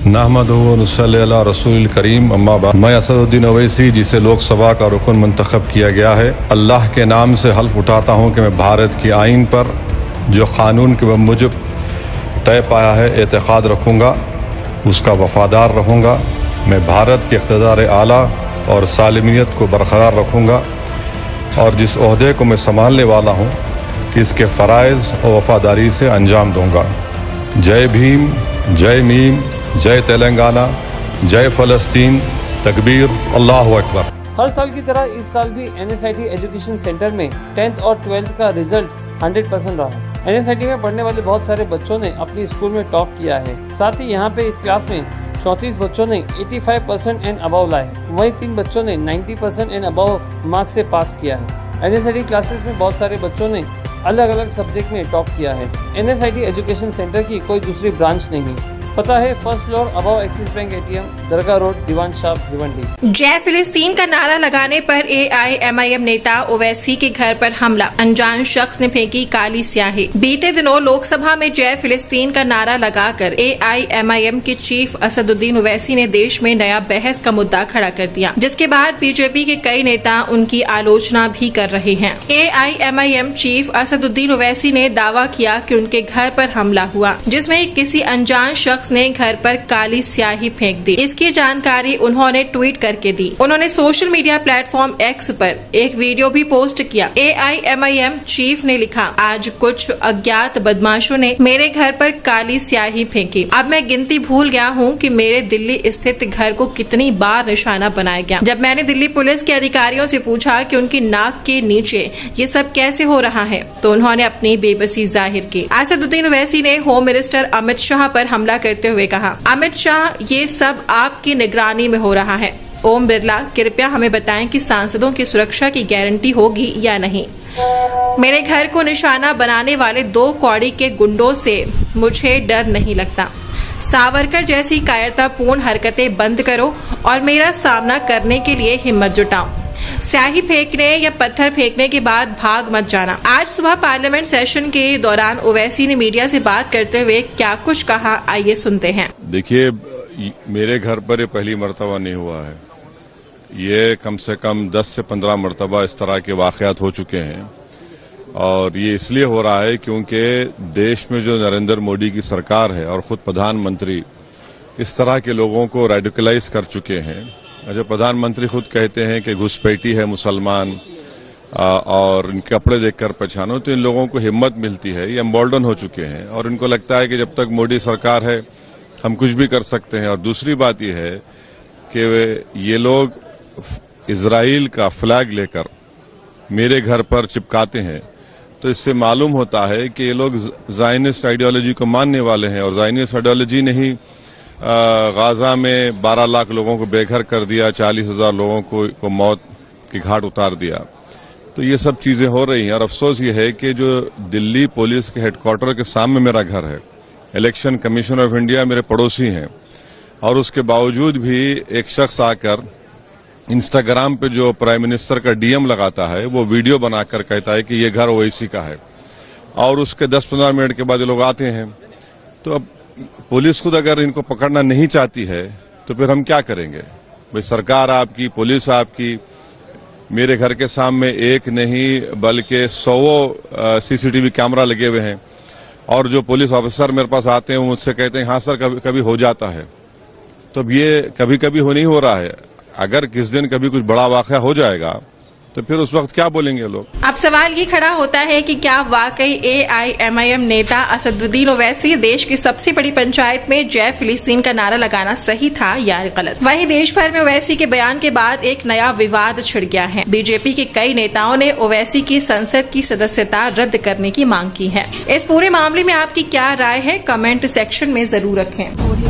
नहमदुहु व नुसल्ली अला रसूलिल करीम अम्मा बाद। मैं असदुद्दीन ओवैसी, जिसे लोकसभा का रुकन मुंतखब किया गया है, अल्लाह के नाम से हल्फ उठाता हूँ कि मैं भारत की आइन पर जो क़ानून के मुजब तय पाया है एतक़ाद रखूँगा, उसका वफ़ादार रहूँगा। मैं भारत के इक़्तिदार आला और सालिमियत को बरकरार रखूँगा और जिस ओहदे को मैं संभालने वाला हूँ इसके फ़राइज़ और वफ़ादारी से अंजाम दूँगा। जय भीम, जय मीम, जय तेलंगाना, जय फ़लस्तीन, तकबीर, अल्लाहु अकबर। हर साल की तरह इस साल भी NSIT एजुकेशन सेंटर में 10th और 12th का रिजल्ट 100% रहा। NSIT में पढ़ने वाले बहुत सारे बच्चों ने अपनी स्कूल में टॉप किया है। साथ ही यहाँ पे इस क्लास में 34 बच्चों ने 85% एंड अबव लाए हैं। वहीं 3 बच्चों ने 90% एंड अबव मार्क्स से पास किया है। NSIT क्लासेस में बहुत सारे बच्चों ने अलग अलग सब्जेक्ट में टॉप किया है। NSIT एजुकेशन सेंटर की कोई दूसरी ब्रांच नहीं। पता है first floor above axis bank ATM, दरगाह रोड, दीवान शाह, भिवंडी। जय फिलिस्तीन का नारा लगाने पर AIMIM नेता ओवैसी के घर पर हमला, अनजान शख्स ने फेंकी काली स्याही। बीते दिनों लोकसभा में जय फिलिस्तीन का नारा लगाकर AIMIM के चीफ असदुद्दीन ओवैसी ने देश में नया बहस का मुद्दा खड़ा कर दिया, जिसके बाद बीजेपी के कई नेता उनकी आलोचना भी कर रहे हैं। AIMIM चीफ असदुद्दीन ओवैसी ने दावा किया कि उनके घर पर हमला हुआ, जिसमें किसी अनजान शख्स ने घर पर काली स्याही फेंक दी। इसकी जानकारी उन्होंने ट्वीट करके दी। उन्होंने सोशल मीडिया प्लेटफॉर्म X पर एक वीडियो भी पोस्ट किया। AIMIM चीफ ने लिखा, आज कुछ अज्ञात बदमाशों ने मेरे घर पर काली स्याही फेंकी। अब मैं गिनती भूल गया हूँ कि मेरे दिल्ली स्थित घर को कितनी बार निशाना बनाया गया। जब मैंने दिल्ली पुलिस के अधिकारियों से पूछा कि उनकी नाक के नीचे ये सब कैसे हो रहा है, तो उन्होंने अपनी बेबसी जाहिर की। असदुद्दीन ओवैसी ने होम मिनिस्टर अमित शाह पर हमला करते हुए कहा, अमित शाह, ये सब आपकी निगरानी में हो रहा है। ओम बिरला, कृपया हमें बताएं कि सांसदों की सुरक्षा की गारंटी होगी या नहीं। मेरे घर को निशाना बनाने वाले 2 कौड़ी के गुंडों से मुझे डर नहीं लगता। सावरकर जैसी कायरतापूर्ण हरकतें बंद करो और मेरा सामना करने के लिए हिम्मत जुटाओ। स्याही फेंकने या पत्थर फेंकने के बाद भाग मत जाना। आज सुबह पार्लियामेंट सेशन के दौरान ओवैसी ने मीडिया से बात करते हुए क्या कुछ कहा, आइए सुनते हैं। देखिए, मेरे घर पर ये पहली मर्तबा नहीं हुआ है। ये कम से कम 10 से 15 मर्तबा इस तरह के वाकयात हो चुके हैं और ये इसलिए हो रहा है क्योंकि देश में जो नरेंद्र मोदी की सरकार है और खुद प्रधानमंत्री इस तरह के लोगों को रेडिकलाइज कर चुके हैं। जो प्रधानमंत्री खुद कहते हैं कि घुसपैठी है मुसलमान और इनके कपड़े देखकर पहचानो, तो इन लोगों को हिम्मत मिलती है। ये एम्बोल्डन हो चुके हैं और इनको लगता है कि जब तक मोदी सरकार है हम कुछ भी कर सकते हैं। और दूसरी बात ये है कि ये लोग इजराइल का फ्लैग लेकर मेरे घर पर चिपकाते हैं, तो इससे मालूम होता है कि ये लोग ज़ायनिस्ट आइडियोलॉजी को मानने वाले हैं। और ज़ायनिस्ट आइडियोलॉजी ने ही गाजा में 12 लाख लोगों को बेघर कर दिया, 40,000 लोगों को मौत की घाट उतार दिया। तो ये सब चीजें हो रही हैं और अफसोस ये है कि जो दिल्ली पुलिस के हेडक्वार्टर के सामने मेरा घर है, इलेक्शन कमीशन ऑफ इंडिया मेरे पड़ोसी हैं, और उसके बावजूद भी एक शख्स आकर इंस्टाग्राम पे जो प्राइम मिनिस्टर का DM लगाता है वो वीडियो बनाकर कहता है कि ये घर ओवैसी का है, और उसके 10-15 मिनट के बाद ये लोग आते हैं। तो अब पुलिस खुद अगर इनको पकड़ना नहीं चाहती है तो फिर हम क्या करेंगे? भाई सरकार आपकी, पुलिस आपकी, मेरे घर के सामने एक नहीं बल्कि 100 CCTV कैमरा लगे हुए हैं, और जो पुलिस ऑफिसर मेरे पास आते हैं वो मुझसे कहते हैं हाँ सर कभी कभी हो जाता है। तो अब ये कभी कभी नहीं हो रहा है। अगर किस दिन कभी कुछ बड़ा वाकया हो जाएगा तो फिर उस वक्त क्या बोलेंगे लोग? अब सवाल ये खड़ा होता है कि क्या वाकई AIMIM नेता असदुद्दीन ओवैसी देश की सबसे बड़ी पंचायत में जय फिलिस्तीन का नारा लगाना सही था या गलत? वहीं देश भर में ओवैसी के बयान के बाद एक नया विवाद छिड़ गया है। बीजेपी के कई नेताओं ने ओवैसी की संसद की सदस्यता रद्द करने की मांग की है। इस पूरे मामले में आपकी क्या राय है? कमेंट सेक्शन में जरूर रखें।